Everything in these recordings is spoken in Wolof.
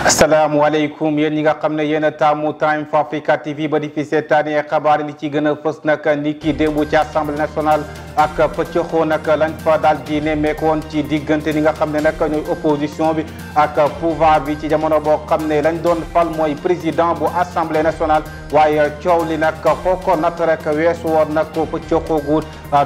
asalaamaaleykum yéen ñi nga xam ne yéen a taamu Time for Africa TV ba di fi seetaanee xabaar li ci gën a fës nag ni ki démb ci assemblée nationale ak pëccëxoo nag lañ fa daal di nemmeeku woon ci diggante ni nga xam ne nag ñooy opposition bi ak pouvoir bi ci jamono boo xam ne lañ doon fal mooy président bu assemblée nationale waaye coow li nag foo ko natt rek weesu woon nag pëccëxoo gu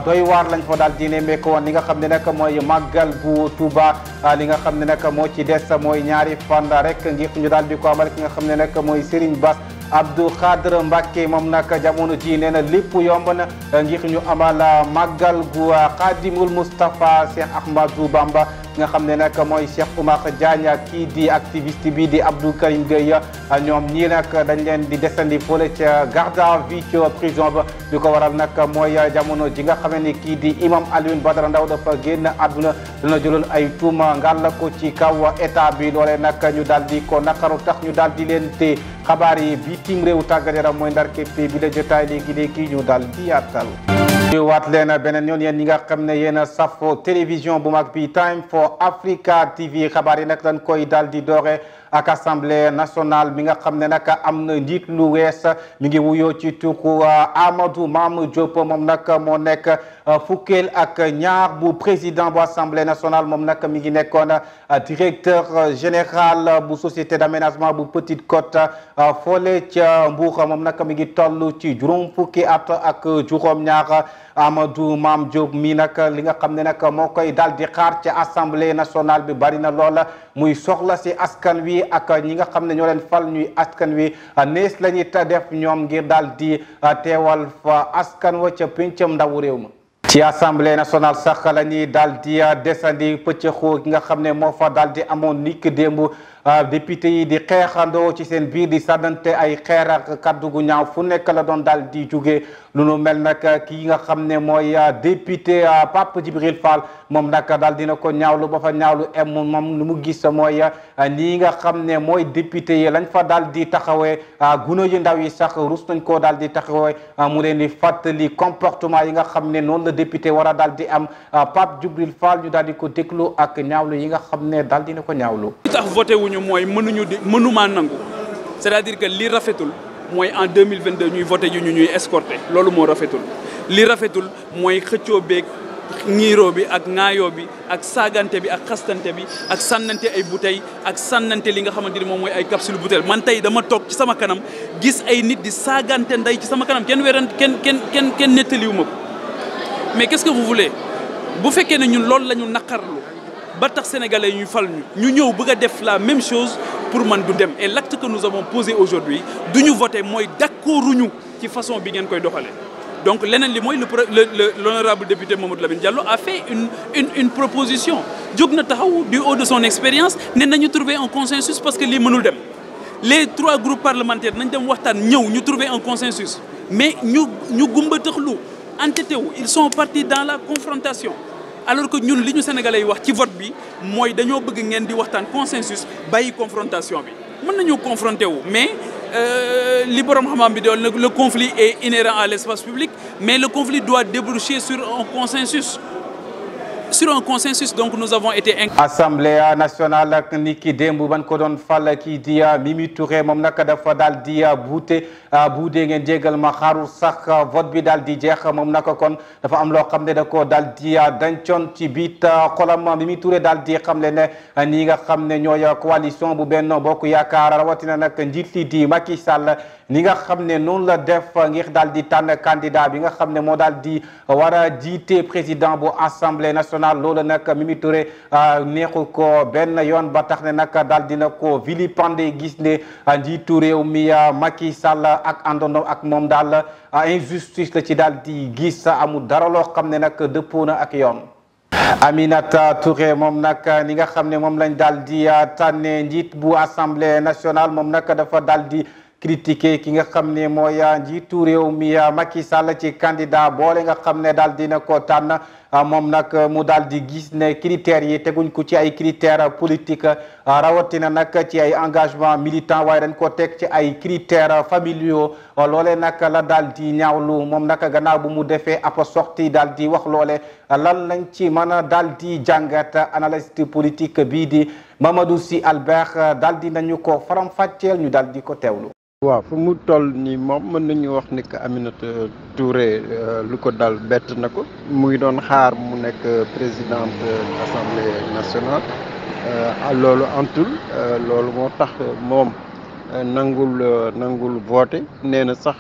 doy waar lañ fa daal di nemmeeku woon li nga xam ne nag mooy màggal bu Touba li nga xam ne nag moo ci des mooy ñaari fan rek ngir ñu daal di ko amal ki nga xam ne nag mooy Serigne Bass Abdou Khadre Mbacké moom nag jamono ji nee na lépp yomb na ngir ñu amal màggal gu Khadimul Moustapha Cheikh Ahmadou Bamba nga xam ne nag mooy Cheikh Oumar Diagne kii di activiste bi di Abdou Karim Gueye ñoom ñii nag dañ leen di desandi fële ca garde à vue ca prison ba li ko waral nag mooy jamono ji nga xam ne kii di imam Alioune Badara Ndao dafa génn àdduna dana jëloon ay tuuma ngàll ko ci kaw état bi loolee nag ñu daal di ko naqaru tax ñu daal di leen te xabaar yi bitim réew tàggat yaram mooy ndar képp bi la jotaay léegi ñu daal di yaatal. ñu waat leen beneen yoon yéen ñi nga xam ne yéen a safo télévision bu mag bi Time for Africa TV xabaar yi nag dañ koy daal di doore ak assemblée nationale mi nga xam ne nag am na njiit lu wees mi ngi wuyoo ci tuku Amadou Mame Diop moom nag moo nekk fukkeel ak ñaar bu président bu assemblée nationale moom nag mi ngi nekkoon directeur général bu société d'aménagement bu Petite Côte foole ca Mbour moom nag mi ngi toll ci juróom fukki at ak juróom-ñaar Amadou Mame Diop mi nag li nga xam ne nag moo koy daal di xaar ci assemblée nationale bi bari na loola muy soxla si askan wi ak ñi nga xam ne ñoo leen fal ñuy askan wi nees la ñuy def ñoom ngir daal di teewal fa askan wa ca pencam ndawu réew ma. ci assemblée nationale sax la ñuy daal di desandi pëccëxoo gi nga xam ne moo fa daal di amoon niki démb député yi di xeexandoo ci seen biir di sàddante ay xeer ak kaddu gu ñaaw fu nekk la doon daal di jóge lu nu mel nag kii nga xam ne mooy député Pape Djibril Fall moom nag daal dina ko ñaawlu ba fa ñaawlu moom lu mu gis mooy nii nga xam ne mooy député yi lañ fa daal di taxawee gune yu ndaw yi sax rus nañ koo daal di taxawee mu leen di fàttali comportement yi nga xam ne noonu la député war a daal di am Pape Djibril Fall ñu daal di ko déglu ak ñaawlu yi nga xam ne daal dina ko ñaawlu. mooy mënumaa nangu c'est-à-dire que li rafetul mooy en 2022 ñuy voté yu ñuy escorté loolu moo rafetul li rafetul mooy xëccoo beeg ñiiroo bi ak ŋaayoo bi ak saagante bi ak xastante bi ak sànnante ay bouteilles ak sànnante li nga xamante ni moom mooy ay capsule bouteille man tey dama toog ci sama kanam gis ay nit di saagante ndey ci sama kanam kenn nettaliwu ma ko mais qu'est-ce que vous voulez bu fekkee ne ñun loolu la ñu naqarlu ba tax sénégalais ñu fal ñu ñëw bëgg a def la même chose pour man du dem et l'acte que nous avons posé aujourd'hui du ñu voté mooy d'accorduñu ci façon bi ngeen koy doxalee donc leneen li mooy l'honorable député Mamadou Lamine Diallo a fait une proposition jóg na taxaw du haut de son expérience ne nañu trouver un consensus parce que lii mënul dem les 3 groupes parlementaires nañ dem waxtaan ñëw ñu trouver un consensus mais ñu gumba taxlu entêté wu ils sont partis dans la confrontation alors que ñun li ñu sénégalais yi wax ci vote bi mooy dañoo bëgg ngeen di waxtaan consensus bàyyi confrontation bi mën nañoo confronté wu mais li borom xam-xam bi doon le conflit est inhérent à l'espace public mais le conflit doit déboucher sur un consensus donc nous avons été. Assemblée nationale ak ni ki démb ban ko doon fal kii di Mimi Touré moom nag dafa daal di buudee ngeen jégal ma xaarul sax vote bi daal di jeex moom nag kon dafa am loo xam ne da ko daal di dencoon ci biit xolam Mimi Touré daal di xamle ne ñi nga xam ne ñooy coalition bu Benno Bokk Yaakaar rawatina nag njiit li di Macky Sall ni nga xam ne noonu la def ngir daal di tànn candidat bi nga xam ne moo daal di war a jiite président bu assemblée nationale loolu nag Mimi Touré neexu ko benn yoon ba tax ne nag daal dina ko vilipender gis ne njiitu réew mi Macky Sall ak àndoon ak moom daal injustice la ci daal di gis amul dara loo xam ne nag dëppoo na ak yoon. Aminata Touré moom nag ni nga xam ne moom lañ daal di tànne njiit bu assemblée nationale moom nag dafa daal di critiqué ki nga xam ne mooy njiitu réew mi Macky Sall ci candidat boole nga xam ne daal dina ko tànn moom nag mu daal di gis ne critères yi teguñ ko ci ay critères politique rawatina nag ci ay engagement militant waaye dañ ko teg ci ay critères familiaux loole nag la daal di ñaawlu moom nag gannaaw bu mu defee ab sortie daal di wax loole lan lañ ci mën a daal di jàngat analyste politique bii di Mamadou Sy Albert daal di nañu ko faram-fàcceel ñu daal di ko teewlu. waaw fu mu toll nii moom mën nañu wax ni que Aminata Touré lu ko dal bett na ko mu ngi doon xaar mu nekk présidente de l'Assemblée nationale loolu antul loolu moo tax moom nangul voté nee na sax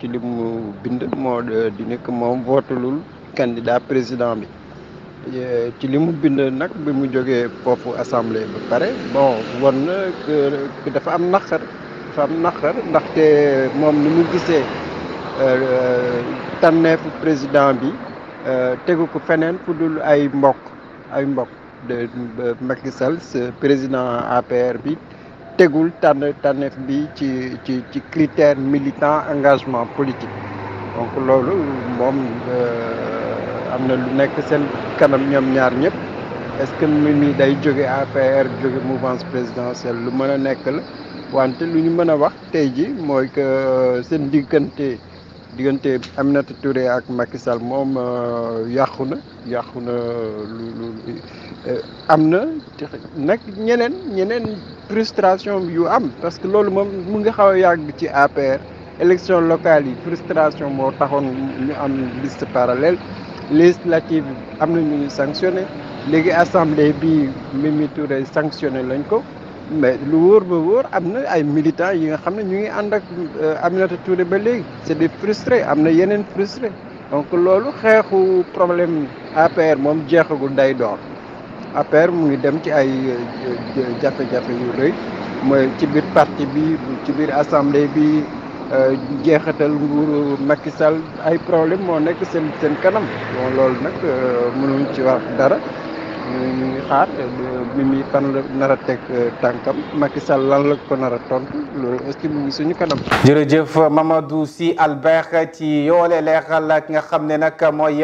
ci li mu bind moo di nekk moom votelul candidat président bi ci li mu bind nag bi mu jógee foofu assemblée ba pare bon war na dafa am naqar ndaxte moom ni mu gisee tànneefu président bi tegu ko feneen fu dul ay mbokk de Macky Sall président APR bi tegul tànneef bi ci critère militant engagement politique donc loolu moom am na lu nekk seen kanam ñoom ñaar ñëpp est-ce que mi day jóge APR jóge mouvance présidentielle lu mën a nekk la wante lu ñu mën a wax tey ji mooy que seen diggante Aminata Touré ak Macky Sall moom yàqu na am na nag ñeneen frustration yu am parce que loolu moom mu ngi xaw a yàgg ci APR élection locale yi frustration moo taxoon ñu am liste parallèle législative am na ñu sanctionné léegi assemblée bi Mimi Touré sanctionné lañ ko mais lu wóor ba wóor am na ay militants yi nga xam ne ñu ngi ànd ak Aminata Touré ba léegi c'est des frustrés am na yeneen frustrés donc loolu xeexu problème APR moom jeexagul day door APR mu ngi dem ci ay jafe-jafe yu rëy mooy ci biir parti bi ci biir assemblée bi jeexatal nguuru Macky Sall ay problème moo nekk seen kanam bon loolu nag mënuñ ci wax dara ñu ngi xaar mi fan la nar a teg tànkam Macky Sall lan la ko nar a tontu loolu est-ce que mu ngi suñu kanam. jërëjëf Mamadou Sy Albert ci yoole leeral ki nga xam ne nag mooy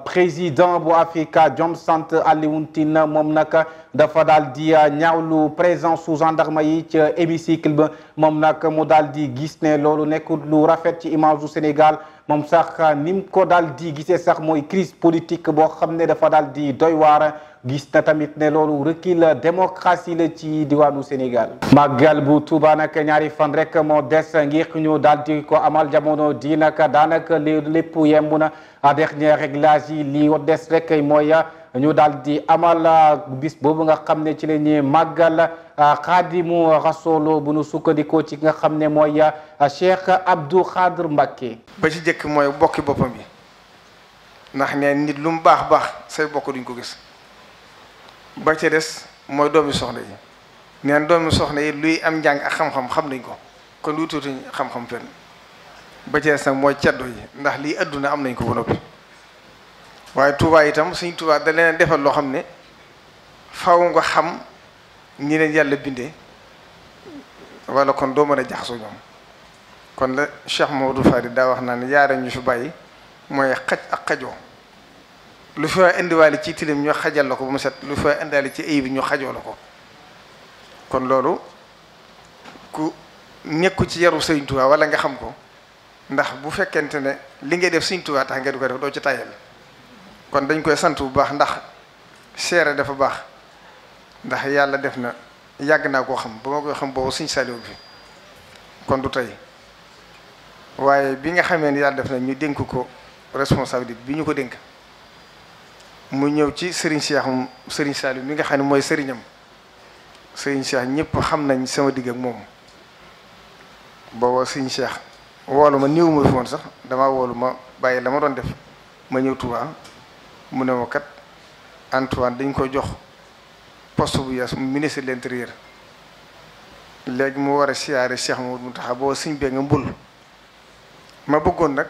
président bu Africa Jom Sant Alioune Tine moom nag dafa daal di ñaawlu présence su gendarme yi ci hémicycle ba moom nag mu daal di gis ne loolu nekkul lu rafet ci image du Sénégal moom sax ni mu ko daal di gisee sax mooy crise politique boo xam ne dafa daal di doy waar gis na tamit ne loolu recul démocratie la ci diwaanu Sénégal. Màggal bu Tuuba nag ñaari fan rek moo des ngir ñu daal di ko amal jamono di nag daanaka lépp yemb na dernier réglage yi li des rek mooy ñu daal di amal bis boobu nga xam ne ci la ñuy màggal Xaadimu Rasuul bu nu sukkandikoo ci nga xam ne mooy Cheikh Abdou Khadr Mbacké. ba ci jëkk mooy bokki boppam bi ndax ne nit lu mu baax say bokk duñ ko gis. ba ca des mooy doomi soxna yi neen doomi soxna yi luy am njàng ak xam-xam xam nañ ko kon lu tuuti xam-xam fenn ba ca des nag mooy ceddo yi ndax lii adduna am nañ ko ba noppi waaye Tuubaa itam suñ Tuubaa da leen defal loo xam ne faw nga xam ñi leen yàlla bindee wala kon doo mën a jaxasoo ñoom kon la Cheikh Mamadou Fadi daa wax naa ne yaara ñu fi bàyyi mooy xaj ak xajoo lu fi waay indiwaale ci tilim ñu xajal la ko ba mu set lu fi waay indiwaale ci ayib ñu xajoo la ko kon loolu ku nekku ci yaru Sëriñ Tuubaa wala nga xam ko ndax bu fekkente ne li ngay def Sëriñ Tuubaa tax nga du ko def doo ci tayal kon dañ koy sant bu baax ndax seere dafa baax ndax yàlla def na yàgg naa koo xam ba ma koy xam boobu Sëriñ Saaliw bi kon du tey waaye bi nga xamee ne yàlla def na ñu dénk ko responsabilité bi ñu ko dénk mu ñëw ci Serigne Cheikh Serigne Saliou mi nga xam ne mooy sëriñam Serigne Cheikh ñëpp xam nañ sama digg ak moom booba Serigne Cheikh woolu ma néew ma fi woon sax damaa woolu ma bàyyi la ma doon def ma ñëw Touba mu ne ma kat Antoine dañ ko jox poste bu yees ministre de l'intérieur léegi mu war a siyaare Cheikh Mountakha booba Serigne bee nga mbul ma bëggoon nag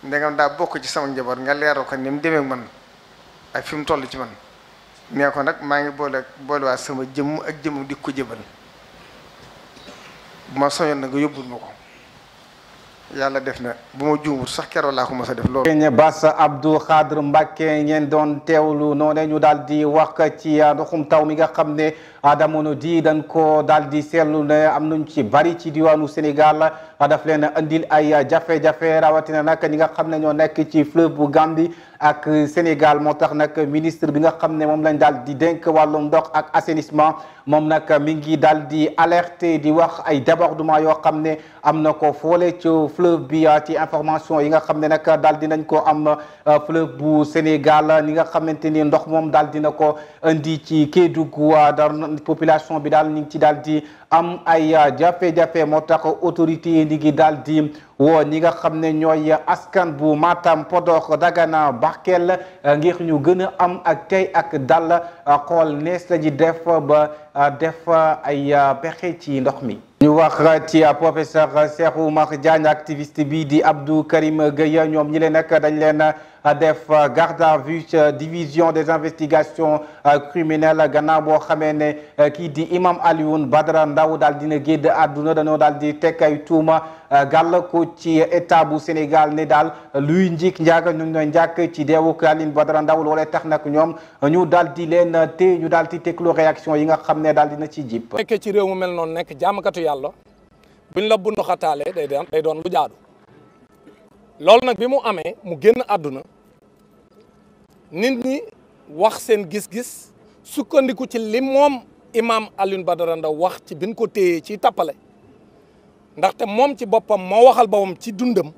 ndegam daa bokk ci sama njaboot nga leeroo ko ni mu demee man ak fi mu toll ci man nee ko nag maa ngi boolewaat sama jëmm ak jëmm di ko jëbal bu ma soñoon na nga yóbbul ma ko yàlla def na bu ma juumut sax keroog laa ko mos a def loolu. Sëñ Bass Abdou Khadre Mbacké ngeen doon teewlu noonu ñu daal di wax ci ndoxum taw mi nga xam ne jamono ji dañ ko daal di seetlu ne am nañu ci bari ci diwaanu Sénégal daf leen andil ay jafe-jafe rawatina nag ñi nga xam ne ñoo nekk ci fleuve bu Gambie ak Sénégal moo tax nag ministre bi nga xam ne moom lañ daal di dénk wàllum ndox ak assainissement moom nag mi ngi daal di alerter di wax ay débordement yoo xam ne am na ko foole ci fleuve bi ci information yi nga xam ne nag daal dinañ ko am fleuve bu Sénégal ni nga xamante ni ndox moom daal dina ko indi ci Kédougou population bi daal ñu ngi ci daal di am ay jafe-jafe moo tax autorité yi ngi daal di woo ñi nga xam ne ñooy askan bu Matam Podor Dagana Bakel ngir ñu gën a am ak tey ak dal xool nees la ji def ba def ay pexe ci ndox mi. ñu wax ci professeur Cheikh Oumar Diagne activiste bi di Abdou Karim Gueye ñoom ñi leen nag dañ leen def garde à vue division des investigations criminelles gannaaw boo xamee ne kii di imam Alioune Badara Ndao daal dina génn àdduna dañoo daal di teg ay tuuma gàll ko ci état bu Sénégal ne daal luy njik njaaga ñu ngi njàkk ci deewu Alioune Badara Ndao loolee tax nag ñoom ñu daal di leen te ñu daal di teglu réaction yi nga xam ne daal dina ci jip nekkee ci réew mu mel noonu nekk jaamakatu yàlla buñ la bundu xataalee day doon lu jaadu loolu nag bi mu amee mu génn àdduna nit ñi wax seen gis-gis sukkandiku ci li moom imam Alioune Badara Ndao wax ci biñ ko téyee ci tappale ndaxte moom ci boppam moo waxal boppam ci dundam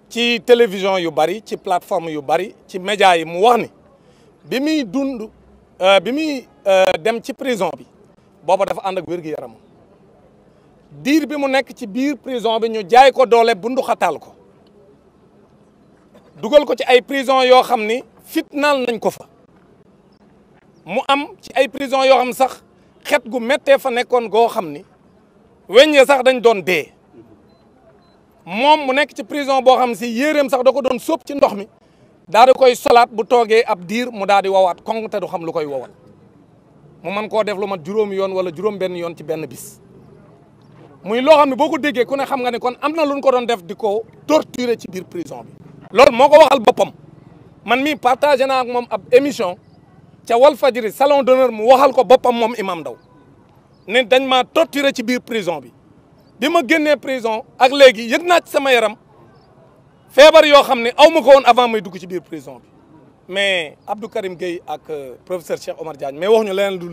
ci télévision yu bari ci plateforme yu bari ci média yi mu wax ni bi muy dund bi muy dem ci prison bi booba dafa ànd ak wér-gu-yaram diir bi mu nekk ci biir prison bi ñu jaay ko doole bundu xataal ko dugal ko ci ay prison yoo xam ni fitnaal nañ ko fa mu am ci ay prison yoo xam sax xet gu méttee fa nekkoon goo xam ni weññee sax dañ doon dee moom mu nekk ci prison boo xam si yéeréem sax da ko doon sóob ci ndox mi daal di koy solaat bu toogee ab diir mu daal di wowaat koŋ te du xam lu koy wowal mu mën koo def lu mat juróomi yoon wala juróom benn yoon ci benn bis muy loo xam ne boo ko déggee ku ne xam nga ne kon am na lu ñu ko doon def di ko torturer ci biir prison bi loolu moo ko waxal boppam man mii partagé naa ak moom ab émission ca Walfadjri salon d'honneur mu waxal ko boppam moom imam Ndao ne dañ maa torturer ci biir prison bi ma génnee prison ak léegi yëg naa ci sama yaram feebar yoo xam ne aw ma ko woon avant may dugg ci biir prison bi mais Abdou Karim Gueye ak professeur Cheikh Oumar Diagne mais wax ñu leneen dul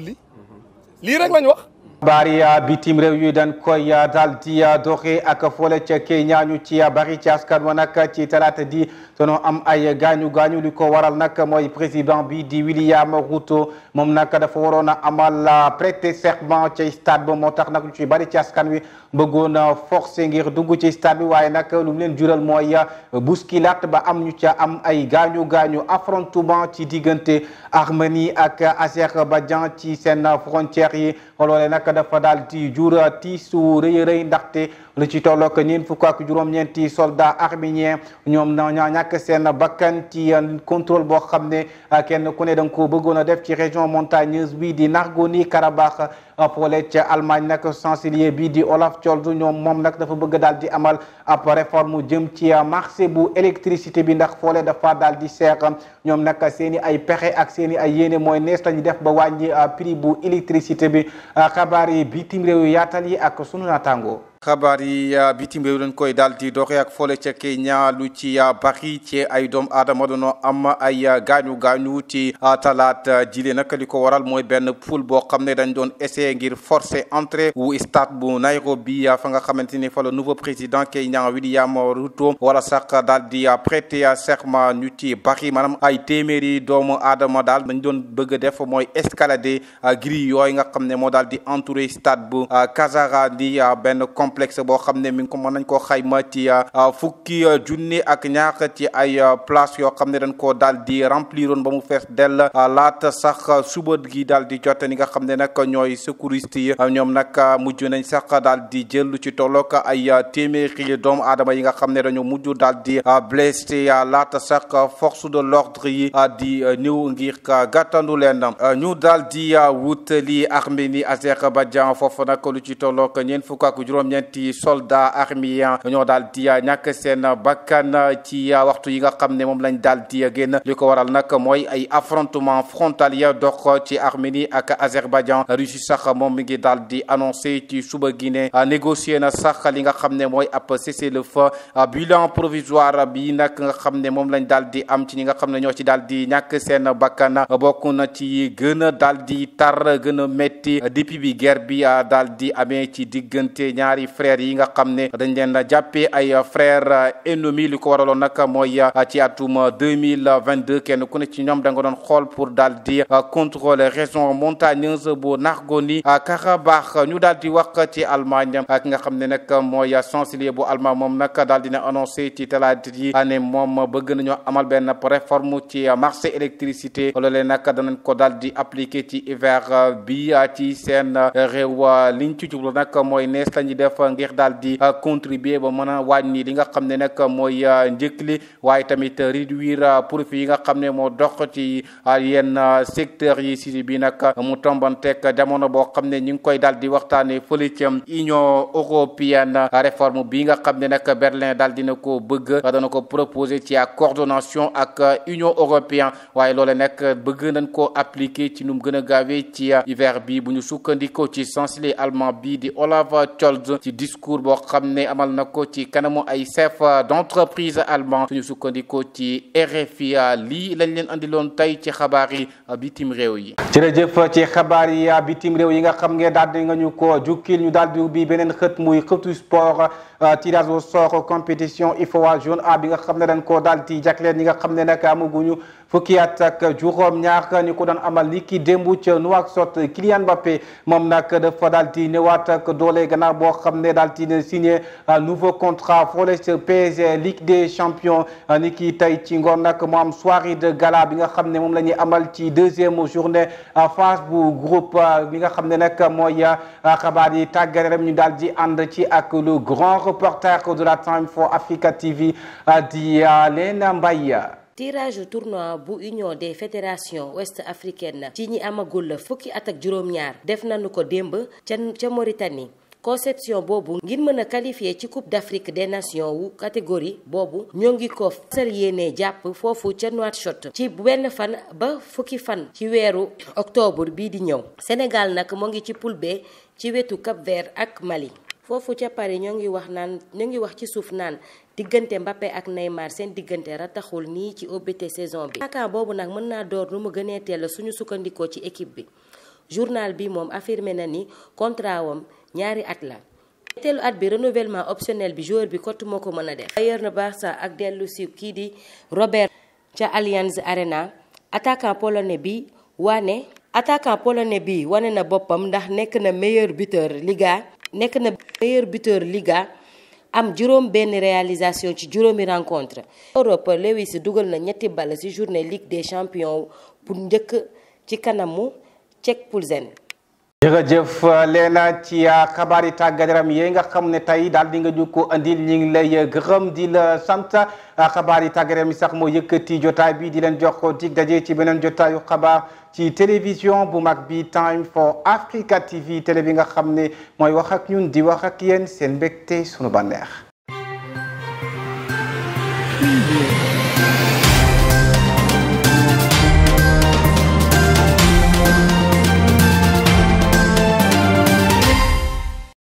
lii rek lañ wax. bari bitim réew yi dañ koy daal di doxee ak foole ca Kenya ñu ci bari ci askan wa nag ci talaata di sono am ay gaañu li ko waral nag mooy président bi di William Ruto moom nag dafa waroon a amal prêter serment ci stade ba moo tax nag ñu ci bari ci askan wi bëggoon a forcer ngir dugg ci stade bi waaye nag lu mu leen jural mooy bousculade ba am ñu ca am ay gaañu affrontement ci diggante Arménie ak Azerbaïdjan ci seen frontières yi loolee nag dafa daal di jur tiisu rëy ndaxte lu ci tollook ñeent fukk ak juróom-ñeenti soldat arménien ñoom ñoo ñàkk seen bakkan ci contrôle boo xam ne kenn ku ne da nga ko bëggoon a def ci région montagneuse bi di Nagorno-Karabakh foole ca Allemagne nag chancelier bi di Olaf Scholz moom nag dafa bëgg daal di amal ab réforme jëm ci marché bu électricité bi ndax foole dafa daal di seer ñoom nag seen i ay pexe ak seen i ay yéene mooy nees lañu def ba wàññi prix bu électricité bi xabaar yi bitim réew yaatal yi ak sunu naataango. xabaar yi bitim réew dañ koy daal di doxee ak foole ca Kenya lu ci bari ci ay doom aadama doonoo am ay gaañu ci talaat jile nag li ko waral mooy benn poule boo xam ne dañ doon essayer ngir forcer entrée wu stade bu Nairobi fa nga xamante ni fa le nouveau président Kenya William Ruto wala sax daal di prêter serment ñu ci bari maanaam ay téeméeri doomu aadama daal dañ doon bëgg a def mooy escalader grille yooyu nga xam ne moo daal di entourer stade bu Kasarani benn complexe boo xam ne mi ngi ko mën nañ koo xayma ci fukki junni ak ñaar ci ay place yoo xam ne dañ koo daal di rempliroon ba mu fees dell laata sax suba gi daal di jot ni nga xam ne nag ñooy secouriste yi ñoom nag mujj nañ sax daal di jël lu ci tollook ay téeméeri doomu aadama yi nga xam ne dañoo mujj daal di blessé laata sax force de l'ordre yi di ñëw ngir gàttandu leen ñu daal di wutali Arménie Azerbaïdjan foofu nag lu ci tollook ñeent fukk ak juróom-ñeenti soldats arméniens ñoo daal di ñàkk seen bakkan ci waxtu yi nga xam ne moom lañ daal di génn li ko waral nag mooy ay affrontement frontalier dox ci Arménie ak Azerbaïdjan Russie sax moom mi ngi daal di annoncé ci suba gi ne négocier na sax li nga xam ne mooy ab cessez-le-feu bilan provisoire bi nag nga xam ne moom lañ daal di am ci ñi nga xam ne ñoo ci daal di ñàkk seen bakkan bokk na ci gën a daal di tar gën a métti depuis bi guerre bi daal di amee ci diggante ñaari frères yi nga xam ne dañ leen jàppee ay frères ennemis li ko waraloon nag mooy ci atum 2022 kenn ku ne ci ñoom da nga doon xool pour daal di contrôler région montagneuse bu Nagorno-Karabakh ñu daal di wax ci Allemagne ak nga xam ne nag mooy chancelier bu Allemagne moom nag daal dina annoncé ci talaata yi ne moom bëgg nañoo amal benn réforme ci marché électricité loolee nag danañ ko daal di appliqué ci hiver bi ci seen réew liñ ci jublu nag mooy nees lañuy def ngir daal di contribuer ba mën a wàññi li nga xam ne nag mooy njëkk li waaye tamit réduire profit yi nga xam ne moo dox ci yenn secteurs yi si bi nag mu tombanteeg jamono boo xam ne ñu ngi koy daal di waxtaanee fële ci Union européenne réforme bi nga xam ne nag Berlin daal dina ko bëgg dana ko proposer ci coordination ak Union européenne waaye loole nag bëgg nañ koo appliquer ci nu mu gën a gaawee ci hiver bi bu ñu sukkandikoo ci chancelier allemand bi di Olaf Scholz ci discours boo xam ne amal na ko ci kanamu ay chef d'entreprise allemand suñu sukkandikoo ci RFI lii lañ leen andiloon tey ci xabaar yi bitim réew yi. jërëjëf ci xabaar yi bitim réew yi nga xam ne daal di nga ñu ko jukkil ñu daal di ubbi beneen xët muy xëtu sport tirage au sort compétition IFOA zone A bi nga xam ne dañ koo daal di jagleel ñi nga xam ne nag amaguñu fukki at ak juróom-ñaar ñu ko doon amal li ki démb ca Nouakchott Kylian Mbappé moom nag dafa daal di ñëwaat ak doole gannaaw boo xam ne daal di signé nouveau contrat foofu ca PSG Ligue des champions ni ki tey ci ngoon nag mu am soirée de gala bi nga xam ne moom la ñuy amal ci deuxième journée phase bu groupe bi nga xam ne nag mooy xabaar yi tàggat yaram ñu daal di ànd ci ak le grand reporter de la Time for Africa TV di Lena Mbaye. tirage tournoi bu union des fédérations ouest africaines ci ñi amagul fukki at ak juróom-ñaar def nañu ko démb ca Mauritanie conception boobu ngir mën a qualifier ci coupe d'Afrique des nations wu catégorie boobu ñoo ngi ko fasal yéene jàpp foofu ca Nouakchott ci benn fan ba fukki fan ci weeru octobre bii di ñëw Sénégal nag moo ngi ci poule B ci wetu Cap-Vert ak Mali foofu ca Paris ñoo ngi wax ci suuf naan diggante Mbappé ak Neymar seen diggante rataxul nii ci ubbite saison bi. attaquant boobu nag mën naa door nu mu gënee teel suñu sukkandikoo ci équipe bi journal bi moom affirmé na ni contrat wam ñaari at la. ñetteelu at bi renouvellement optionnel bi joueur bi kott moo ko mën a def. Bayern Barça ak dellu si kii di Robert ca Allianz Arena attaquant polonais bi wane na boppam ndax nekk na meilleur buteur Liga. am juróom benn réalisation ci juróomi rencontre Europe Lewis dugal na 3 ball ci journée Ligue des champions pour njëkk ci kanamu Czech Plzen. jërëjëf Leena ci xabaar yi tàggat yaram yi nga xam ne tey daal di nga ñu ko andil ñu ngi lay gërëm di la sant xabaar yi tàggat yaram yi sax moo yëkkati jotaay bi di leen jox dig daje ci beneen jotaayu xabaar ci télévision bu mag bi Time for Africa TV télé bi nga xam ne mooy wax ak ñun di wax ak yéen seen mbégte sunu bànneex.